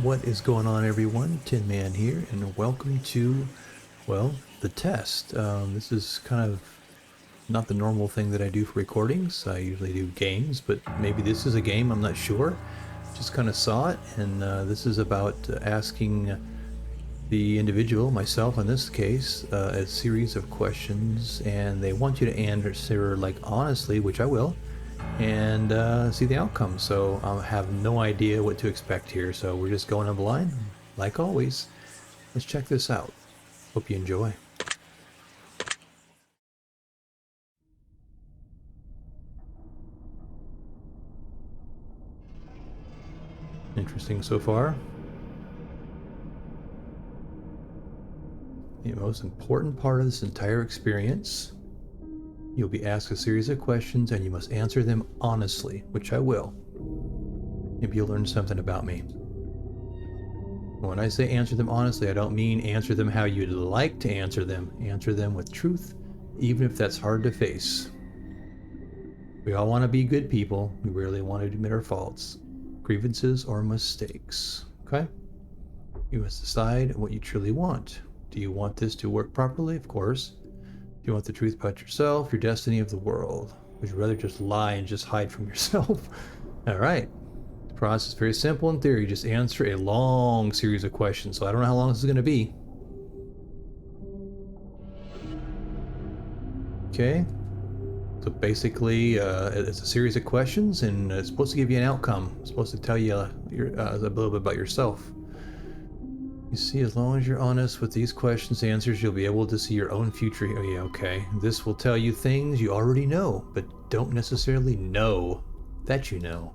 What is going on, everyone? Tinman here, and welcome to, well, the test. This is kind of not the normal thing that I do for recordings. I usually do games, but maybe this is a game, I'm not sure. Just kind of saw it, and this is about asking the individual, myself in this case, a series of questions, and they want you to answer, like, honestly, which I will, and see the outcome. So I have no idea what to expect here, so we're just going in blind, like always. Let's check this out. Hope you enjoy. Interesting so far. The most important part of this entire experience: you'll be asked a series of questions and you must answer them honestly, which I will. Maybe you'll learn something about me. When I say answer them honestly, I don't mean answer them how you'd like to answer them. Answer them with truth, even if that's hard to face. We all want to be good people. We rarely want to admit our faults, grievances, or mistakes. Okay? You must decide what you truly want. Do you want this to work properly? Of course. Do you want the truth about yourself, your destiny, of the world? Would you rather just lie and just hide from yourself? All right. The process is very simple in theory. Just answer a long series of questions. So I don't know how long this is going to be. Okay. So basically, it's a series of questions, and it's supposed to give you an outcome. It's supposed to tell you a little bit about yourself. You see, as long as you're honest with these questions and answers, you'll be able to see your own future. Oh yeah, okay. This will tell you things you already know, but don't necessarily know that you know.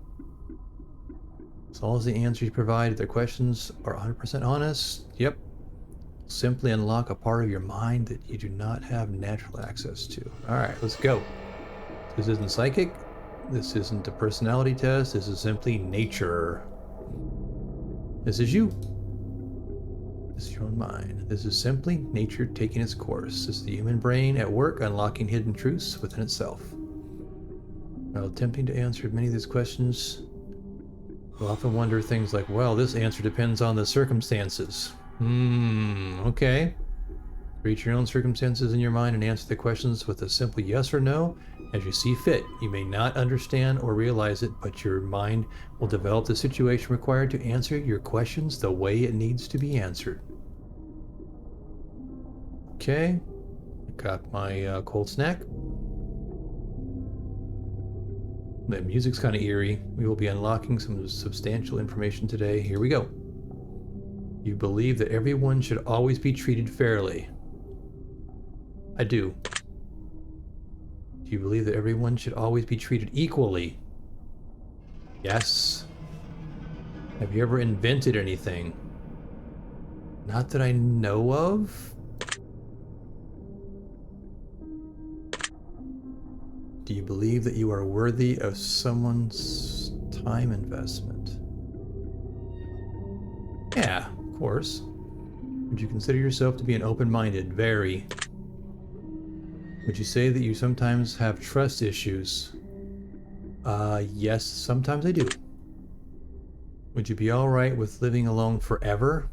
As long as the answers you provide to their questions are 100% honest, yep, simply unlock a part of your mind that you do not have natural access to. Alright, let's go. This isn't psychic. This isn't a personality test. This is simply nature. This is you. This is your own mind. This is simply nature taking its course. This is the human brain at work, unlocking hidden truths within itself. While attempting to answer many of these questions, we'll often wonder things like, well, this answer depends on the circumstances. Okay. Create your own circumstances in your mind and answer the questions with a simple yes or no as you see fit. You may not understand or realize it, but your mind will develop the situation required to answer your questions the way it needs to be answered. Okay. Got my cold snack. The music's kind of eerie. We will be unlocking some substantial information today. Here we go. You believe that everyone should always be treated fairly. I do. Do you believe that everyone should always be treated equally? Yes. Have you ever invented anything? Not that I know of. Do you believe that you are worthy of someone's time investment? Yeah, of course. Would you consider yourself to be an open-minded? Very. Would you say that you sometimes have trust issues? Yes, sometimes I do. Would you be alright with living alone forever?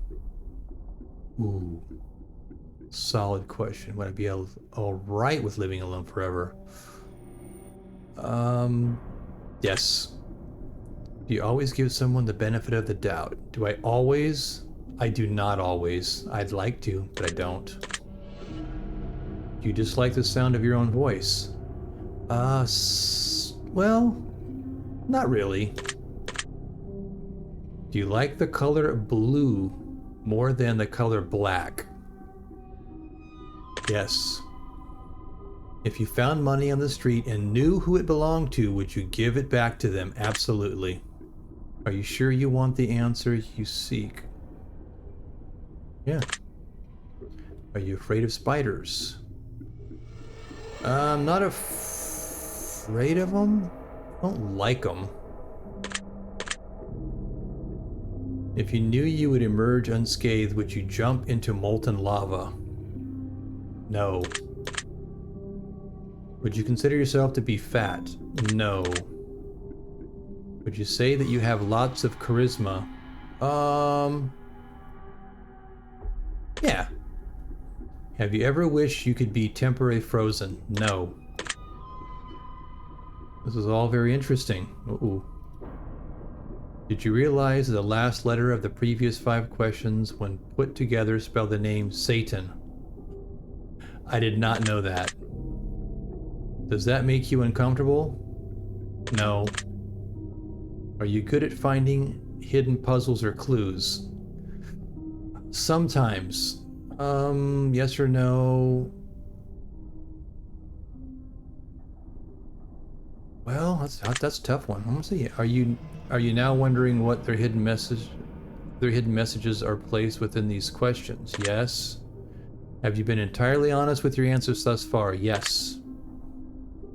Ooh. Solid question. Would I be alright with living alone forever? Yes. Do you always give someone the benefit of the doubt? Do I always? I do not always. I'd like to, but I don't. Do you dislike the sound of your own voice? Well, not really. Do you like the color blue more than the color black? Yes. If you found money on the street and knew who it belonged to, would you give it back to them? Absolutely. Are you sure you want the answer you seek? Yeah. Are you afraid of spiders? I'm not afraid of them. I don't like them. If you knew you would emerge unscathed, would you jump into molten lava? No. Would you consider yourself to be fat? No. Would you say that you have lots of charisma? Yeah. Have you ever wished you could be temporarily frozen? No. This is all very interesting. Ooh. Did you realize that the last letter of the previous 5 questions, when put together, spell the name Satan? I did not know that. Does that make you uncomfortable? No. Are you good at finding hidden puzzles or clues? Sometimes. Yes or no? Well, that's a tough one. I'm gonna see. Are you now wondering what their hidden messages are placed within these questions? Yes. Have you been entirely honest with your answers thus far? Yes.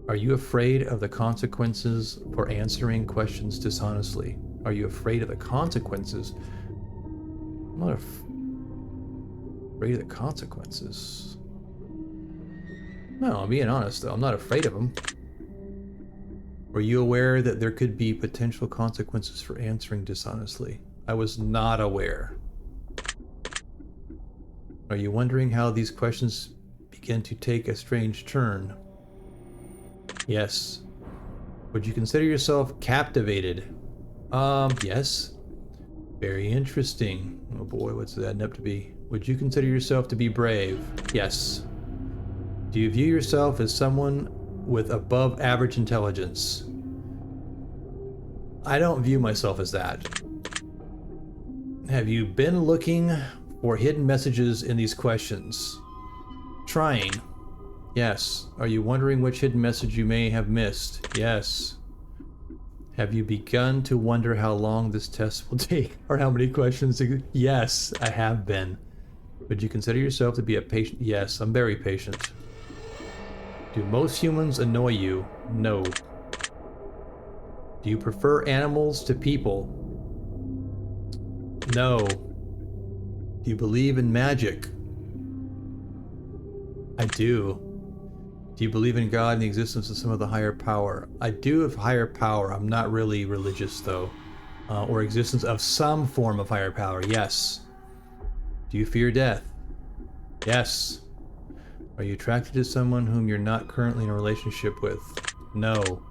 Are you afraid of the consequences for answering questions dishonestly? Are you afraid of the consequences? I'm not afraid of the consequences. No, I'm being honest though. I'm not afraid of them. Were you aware that there could be potential consequences for answering dishonestly? I was not aware. Are you wondering how these questions begin to take a strange turn? Yes. Would you consider yourself captivated? Yes. Very interesting. Oh boy, what's that up to be? Would you consider yourself to be brave? Yes. Do you view yourself as someone with above average intelligence? I don't view myself as that. Have you been looking for hidden messages in these questions? Trying. Yes. Are you wondering which hidden message you may have missed? Yes. Have you begun to wonder how long this test will take or how many questions? Yes, I have been. Would you consider yourself to be a patient? Yes, I'm very patient. Do most humans annoy you? No. Do you prefer animals to people? No. Do you believe in magic? I do. Do you believe in God and the existence of some of the higher power? I do have higher power. I'm not really religious though. Or existence of some form of higher power. Yes. Do you fear death? Yes. Are you attracted to someone whom you're not currently in a relationship with? No.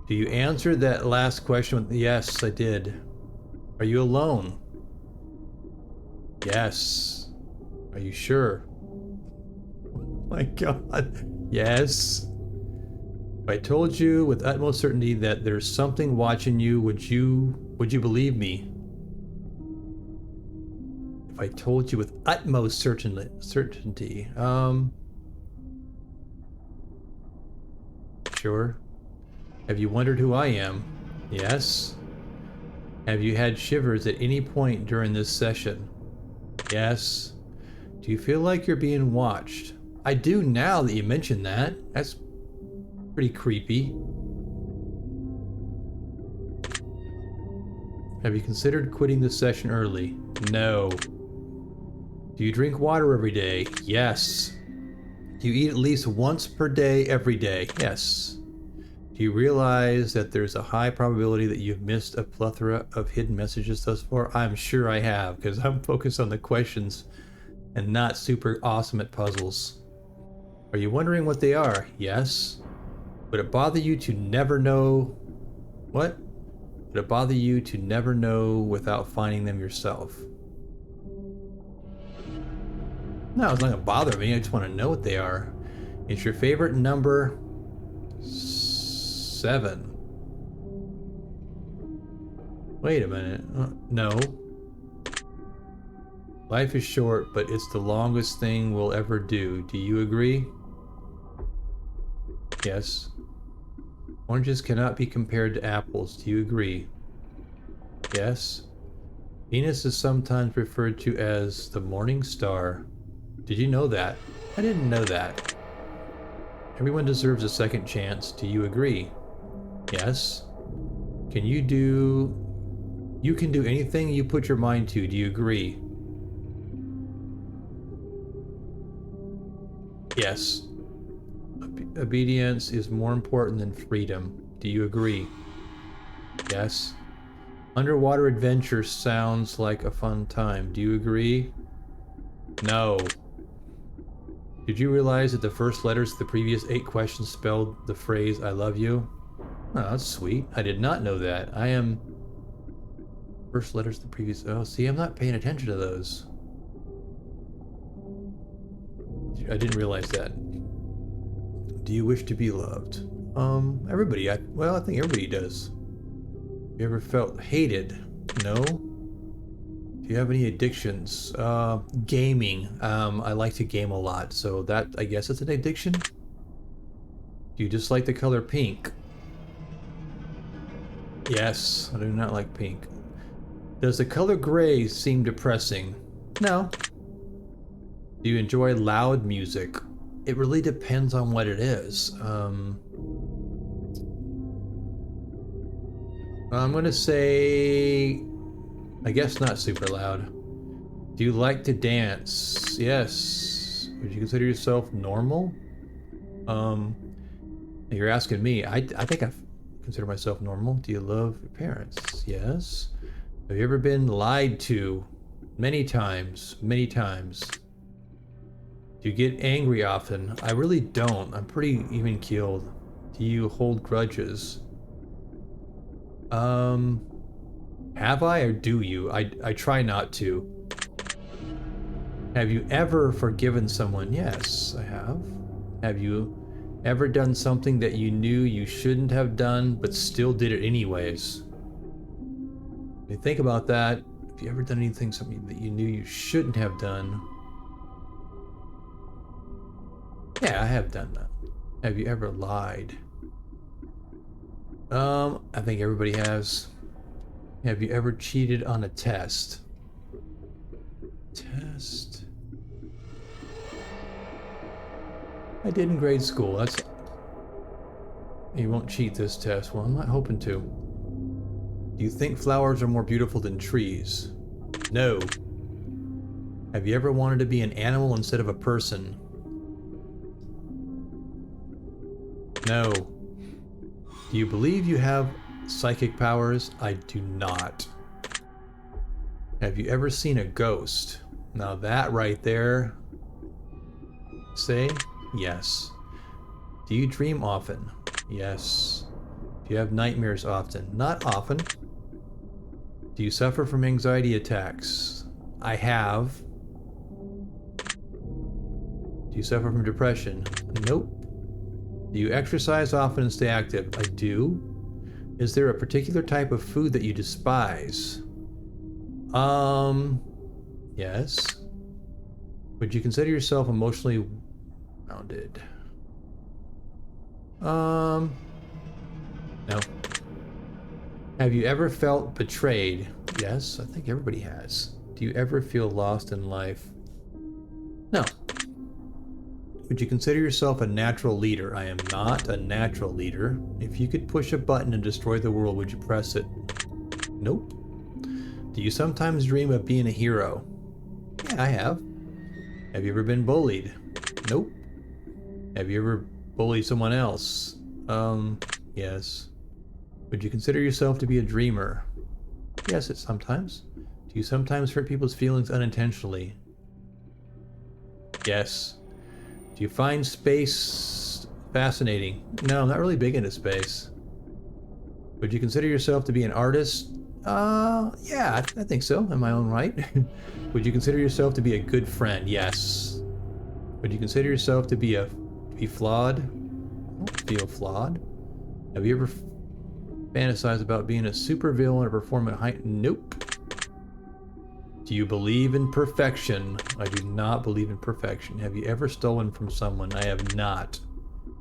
Do you answer that last question with yes, I did. Are you alone? Yes. Are you sure? My God. Yes. If I told you with utmost certainty that there's something watching you, would you believe me? If I told you with utmost certainty, sure. Have you wondered who I am? Yes. Have you had shivers at any point during this session? Yes. Do you feel like you're being watched? I do now that you mention that. That's pretty creepy. Have you considered quitting the session early? No. Do you drink water every day? Yes. Do you eat at least once per day every day? Yes. Do you realize that there's a high probability that you've missed a plethora of hidden messages thus far? I'm sure I have, because I'm focused on the questions and not super awesome at puzzles. Are you wondering what they are? Yes. Would it bother you to never know? What? Would it bother you to never know without finding them yourself? No, it's not gonna bother me. I just want to know what they are. It's your favorite number 7. Wait a minute. No. Life is short, but it's the longest thing we'll ever do. Do you agree? Yes. Oranges cannot be compared to apples. Do you agree? Yes. Venus is sometimes referred to as the morning star. Did you know that? I didn't know that. Everyone deserves a second chance. Do you agree? Yes. You can do anything you put your mind to. Do you agree? Yes. Obedience is more important than freedom. Do you agree? Yes. Underwater adventure sounds like a fun time. Do you agree? No. Did you realize that the first letters of the previous 8 questions spelled the phrase I love you? Oh, that's sweet. I did not know that. I am... First letters of the previous... Oh, see, I'm not paying attention to those. I didn't realize that. Do you wish to be loved? Everybody. Well, I think everybody does. You ever felt hated? No? Do you have any addictions? Gaming. I like to game a lot, so that, I guess it's an addiction? Do you dislike the color pink? Yes, I do not like pink. Does the color gray seem depressing? No. Do you enjoy loud music? It really depends on what it is. I'm gonna say, I guess not super loud. Do you like to dance? Yes. Would you consider yourself normal? You're asking me. I think I consider myself normal. Do you love your parents? Yes. Have you ever been lied to? Many times. Many times. Do you get angry often? I really don't. I'm pretty even-keeled. Do you hold grudges? Have I or do you? I try not to. Have you ever forgiven someone? Yes, I have. Have you ever done something that you knew you shouldn't have done, but still did it anyways? When you think about that, have you ever done something that you knew you shouldn't have done? Yeah, I have done that. Have you ever lied? I think everybody has. Have you ever cheated on a test? Test. I did in grade school. That's... You won't cheat this test. Well, I'm not hoping to. Do you think flowers are more beautiful than trees? No. Have you ever wanted to be an animal instead of a person? No. Do you believe you have psychic powers? I do not. Have you ever seen a ghost? Now that right there... Say yes. Do you dream often? Yes. Do you have nightmares often? Not often. Do you suffer from anxiety attacks? I have. Do you suffer from depression? Nope. Do you exercise often and stay active? I do. Is there a particular type of food that you despise? Yes. Would you consider yourself emotionally grounded? No. Have you ever felt betrayed? Yes, I think everybody has. Do you ever feel lost in life? No. Would you consider yourself a natural leader? I am not a natural leader. If you could push a button and destroy the world, would you press it? Nope. Do you sometimes dream of being a hero? Yeah, I have. Have you ever been bullied? Nope. Have you ever bullied someone else? Yes. Would you consider yourself to be a dreamer? Yes, it's sometimes. Do you sometimes hurt people's feelings unintentionally? Yes. Do you find space fascinating? No, I'm not really big into space. Would you consider yourself to be an artist? Yeah, I think so, in my own right. Would you consider yourself to be a good friend? Yes. Would you consider yourself to be flawed? I don't feel flawed. Have you ever fantasized about being a supervillain or perform at height? Nope. Do you believe in perfection? I do not believe in perfection. Have you ever stolen from someone? I have not.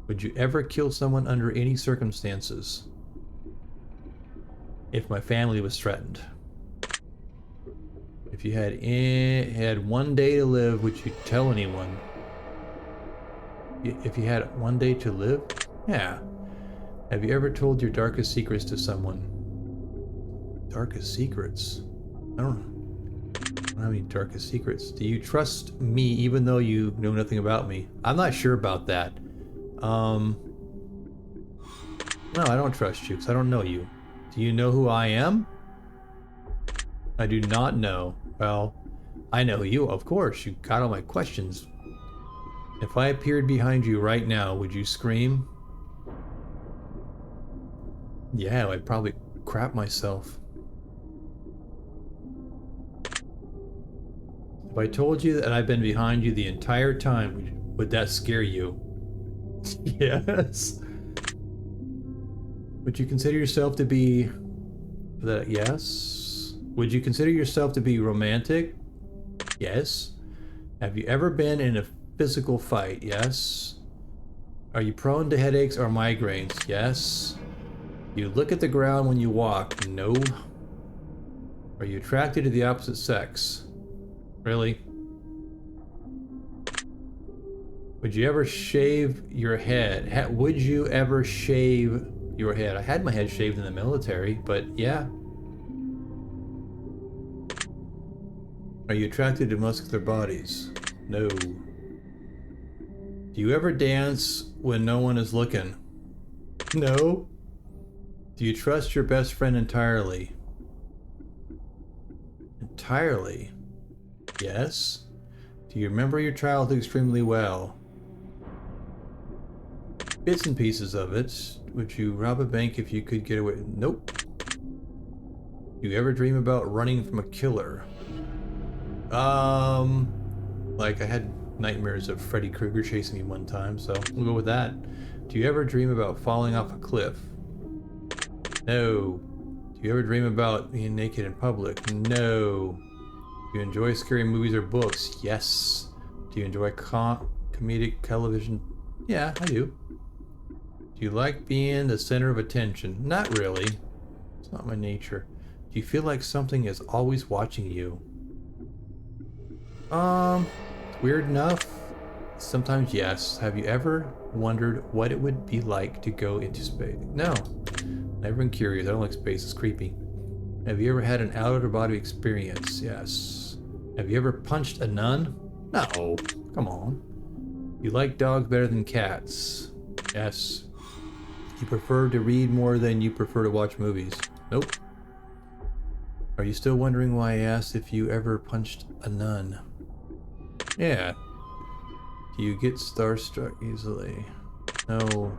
Would you ever kill someone under any circumstances? If my family was threatened. If you had one day to live, would you tell anyone? If you had one day to live? Yeah. Have you ever told your darkest secrets to someone? Darkest secrets? I don't have any darkest secrets. Do you trust me even though you know nothing about me? I'm not sure about that. No, I don't trust you because I don't know you. Do you know who I am? I do not know. Well, I know you, of course. You got all my questions. If I appeared behind you right now, would you scream? Yeah, I'd probably crap myself. If I told you that I've been behind you the entire time, would that scare you? Yes. Would you consider yourself to be... Yes. Would you consider yourself to be romantic? Yes. Have you ever been in a physical fight? Yes. Are you prone to headaches or migraines? Yes. You look at the ground when you walk? No. Are you attracted to the opposite sex? Really? Would you ever shave your head? Would you ever shave your head? I had my head shaved in the military, but yeah. Are you attracted to muscular bodies? No. Do you ever dance when no one is looking? No. Do you trust your best friend entirely? Entirely? Yes. Do you remember your childhood extremely well? Bits and pieces of it. Would you rob a bank if you could get away? Nope. Do you ever dream about running from a killer? Like I had nightmares of Freddy Krueger chasing me one time, so we'll go with that. Do you ever dream about falling off a cliff? No. Do you ever dream about being naked in public? No. Do you enjoy scary movies or books? Yes. Do you enjoy comedic television? Yeah, I do. Do you like being the center of attention? Not really. It's not my nature. Do you feel like something is always watching you? Weird enough. Sometimes yes. Have you ever wondered what it would be like to go into space? No. Never been curious. I don't like space. It's creepy. Have you ever had an out-of-body experience? Yes. Have you ever punched a nun? No. Come on. You like dogs better than cats? Yes. You prefer to read more than you prefer to watch movies? Nope. Are you still wondering why I asked if you ever punched a nun? Yeah. Do you get starstruck easily? No.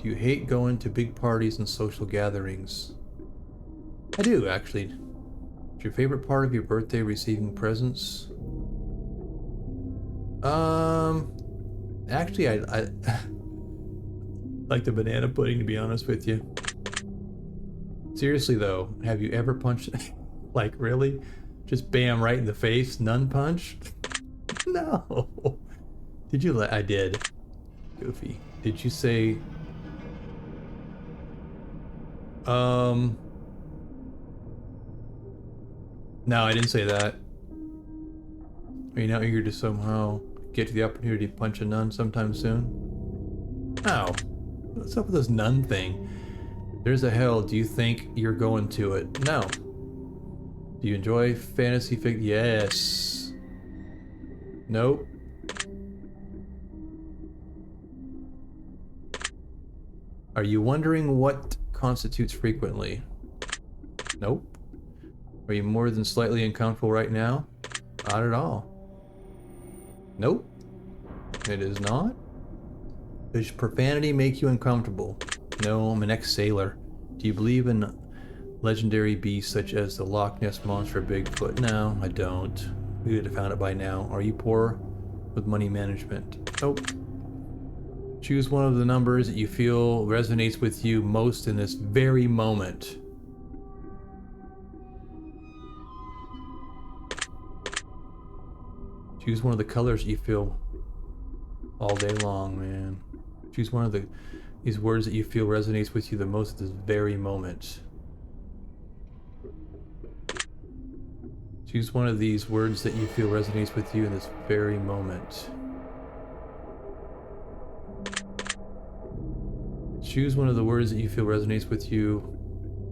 Do you hate going to big parties and social gatherings? I do, actually. Is your favorite part of your birthday receiving presents? Actually, I like the banana pudding, to be honest with you. Seriously though, have you ever punched... like, really? Just bam, right in the face? Nun punch? No. Did you I did. Goofy. Did you say... No, I didn't say that. Are you now eager to somehow get to the opportunity to punch a nun sometime soon? No. What's up with this nun thing? There's a hell. Do you think you're going to it? No. Do you enjoy fantasy fiction? Yes. Nope. Are you wondering what constitutes frequently? Nope. Are you more than slightly uncomfortable right now? Not at all. Nope. It is not. Does profanity make you uncomfortable? No, I'm an ex-sailor. Do you believe in legendary beasts such as the Loch Ness Monster or Bigfoot? No, I don't. We would have found it by now. Are you poor with money management? Nope. Choose one of the numbers that you feel resonates with you most in this very moment. Choose one of the colors that you feel all day long, man. Choose one of these words that you feel resonates with you the most at this very moment. Choose one of these words that you feel resonates with you in this very moment. Choose one of the words that you feel resonates with you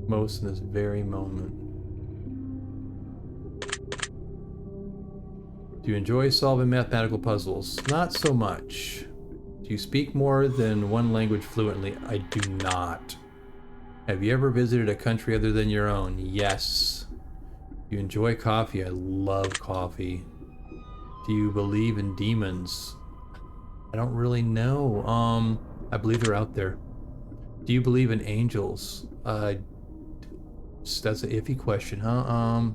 most in this very moment. Do you enjoy solving mathematical puzzles? Not so much. Do you speak more than one language fluently? I do not. Have you ever visited a country other than your own? Yes. You enjoy coffee. I love coffee. Do you believe in demons? I don't really know. I believe they're out there. Do you believe in angels? That's an iffy question, huh?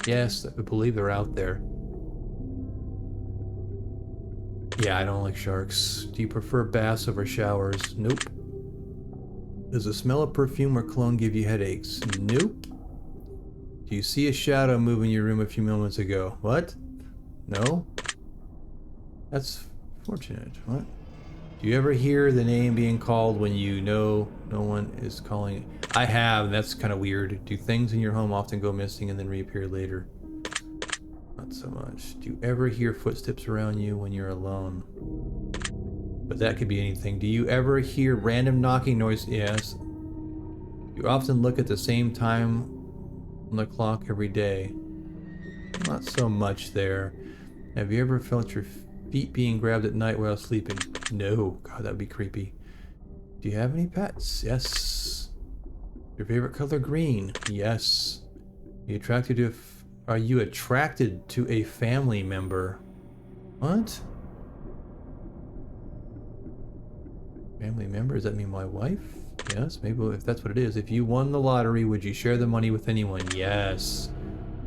Yes, I believe they're out there. Yeah, I don't like sharks. Do you prefer baths over showers? Nope. Does the smell of perfume or cologne give you headaches? Nope. Do you see a shadow move in your room a few moments ago? What? No? That's fortunate. What? Do you ever hear the name being called when you know no one is calling? I have, and that's kind of weird. Do things in your home often go missing and then reappear later? Not so much. Do you ever hear footsteps around you when you're alone? But that could be anything. Do you ever hear random knocking noise? Yes. You often look at the same time on the clock every day. Not so much there. Have you ever felt your feet being grabbed at night while sleeping? No. God, that'd be creepy. Do you have any pets? Yes. Your favorite color? Green? Yes. Are you attracted to a family member? What? Family member? Does that mean my wife? Yes, maybe if that's what it is. If you won the lottery, would you share the money with anyone? Yes.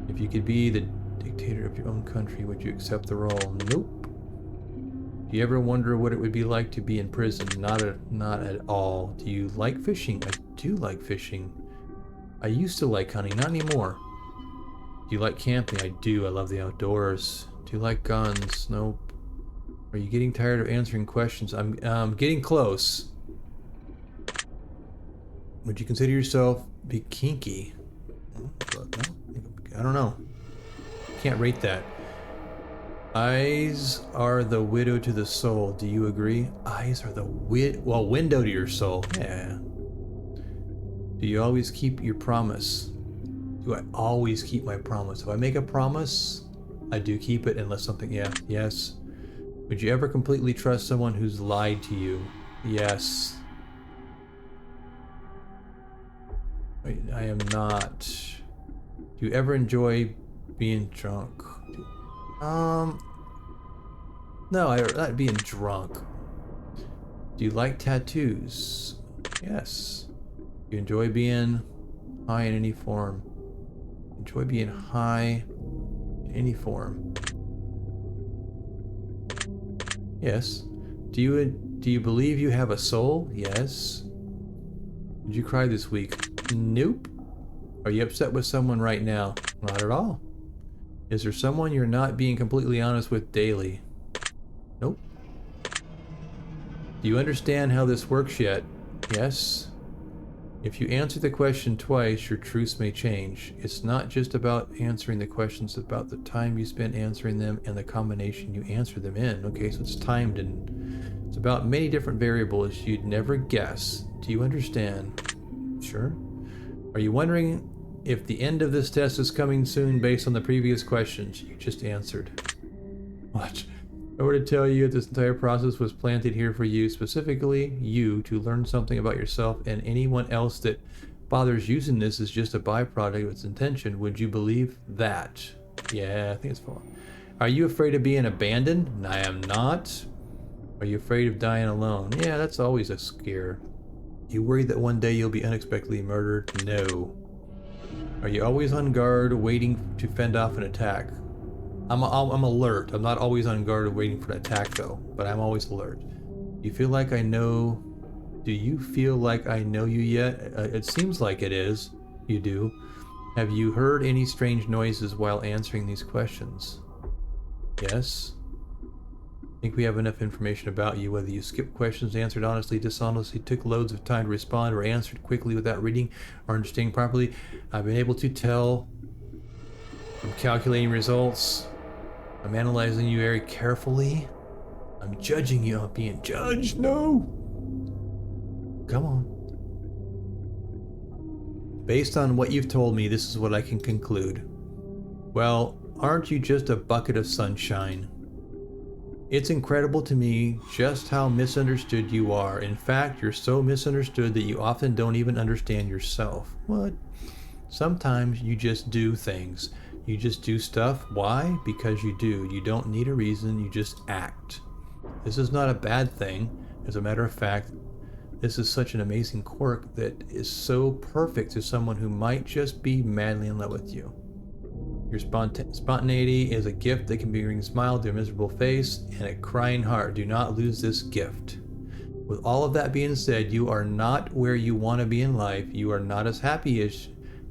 If you could be the dictator of your own country, would you accept the role? Nope. Do you ever wonder what it would be like to be in prison? Not at all. Do you like fishing? I do like fishing. I used to like hunting, not anymore. Do you like camping? I do. I love the outdoors. Do you like guns? Nope. Are you getting tired of answering questions? I'm getting close. Would you consider yourself be kinky? No, I don't know. Can't rate that. Eyes are the window to the soul. Do you agree? Eyes are the window to your soul. Yeah. Do you always keep your promise? Do I always keep my promise? If I make a promise, I do keep it unless something, yeah, yes. Would you ever completely trust someone who's lied to you? Yes. I am not. Do you ever enjoy being drunk? No, I not being drunk. Do you like tattoos? Yes. Do you enjoy being high in any form? Enjoy being high in any form. Yes. Do you believe you have a soul? Yes. Did you cry this week? Nope. Are you upset with someone right now? Not at all. Is there someone you're not being completely honest with daily? Nope. Do you understand how this works yet? Yes. If you answer the question twice, your truths may change. It's not just about answering the questions, it's about the time you spend answering them and the combination you answer them in. Okay, so it's timed and it's about many different variables you'd never guess. Do you understand? Sure. Are you wondering if the end of this test is coming soon based on the previous questions you just answered? Watch. If I were to tell you this entire process was planted here for you, specifically you, to learn something about yourself, and anyone else that bothers using this is just a byproduct of its intention, would you believe that? Yeah, I think it's fun. Are you afraid of being abandoned? I am not. Are you afraid of dying alone? Yeah, that's always a scare. You worried that one day you'll be unexpectedly murdered? No. Are you always on guard, waiting to fend off an attack? I'm alert. I'm not always on guard waiting for an attack though, but I'm always alert. Do you feel like I know you yet? It seems like it is. You do. Have you heard any strange noises while answering these questions? Yes. I think we have enough information about you, whether you skipped questions, answered honestly, dishonestly, took loads of time to respond, or answered quickly without reading or understanding properly. I've been able to tell from calculating results. I'm analyzing you very carefully. I'm judging you. I'm being judged. No. Come on. Based on what you've told me, this is what I can conclude. Well, aren't you just a bucket of sunshine? It's incredible to me just how misunderstood you are. In fact, you're so misunderstood that you often don't even understand yourself. What? Sometimes you just do things. You just do stuff. Why? Because you do. You don't need a reason. You just act. This is not a bad thing. As a matter of fact, this is such an amazing quirk that is so perfect to someone who might just be madly in love with you. Your spontaneity is a gift that can bring a smile to a miserable face and a crying heart. Do not lose this gift. With all of that being said, you are not where you want to be in life. You are not as happy as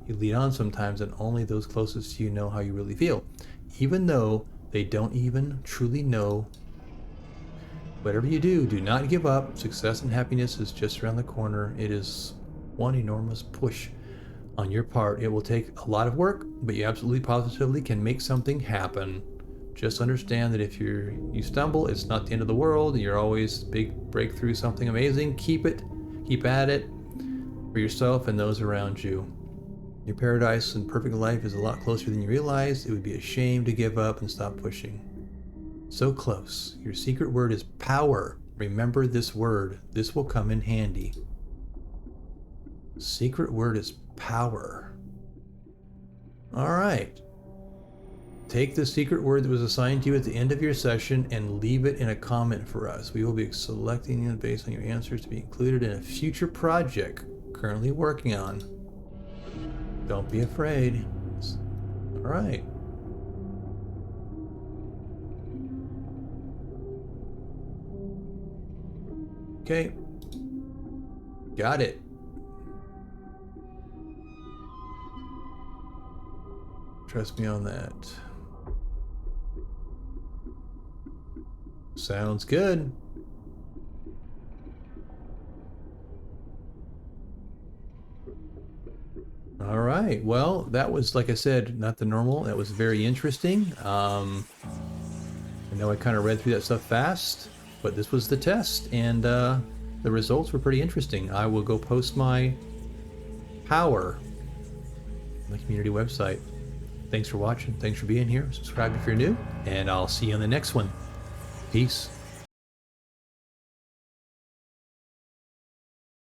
you lead on sometimes, and only those closest to you know how you really feel. Even though they don't even truly know. Whatever you do, do not give up. Success and happiness is just around the corner. It is one enormous push on your part. It will take a lot of work, but you absolutely positively can make something happen. Just understand that if you stumble, it's not the end of the world. You're always big breakthrough, something amazing. Keep at it for yourself and those around you. Your paradise and perfect life is a lot closer than you realize. It would be a shame to give up and stop pushing. So close. Your secret word is power. Remember this word. This will come in handy. Secret word is power. All right. Take the secret word that was assigned to you at the end of your session and leave it in a comment for us. We will be selecting it based on your answers to be included in a future project currently working on. Don't be afraid. All right. Okay. Got it. Trust me on that. Sounds good. All right. Well, that was, like I said, not the normal. That was very interesting. I know I kind of read through that stuff fast, but this was the test, and the results were pretty interesting. I will go post my power on the community website. Thanks for watching. Thanks for being here. Subscribe if you're new, and I'll see you on the next one. Peace.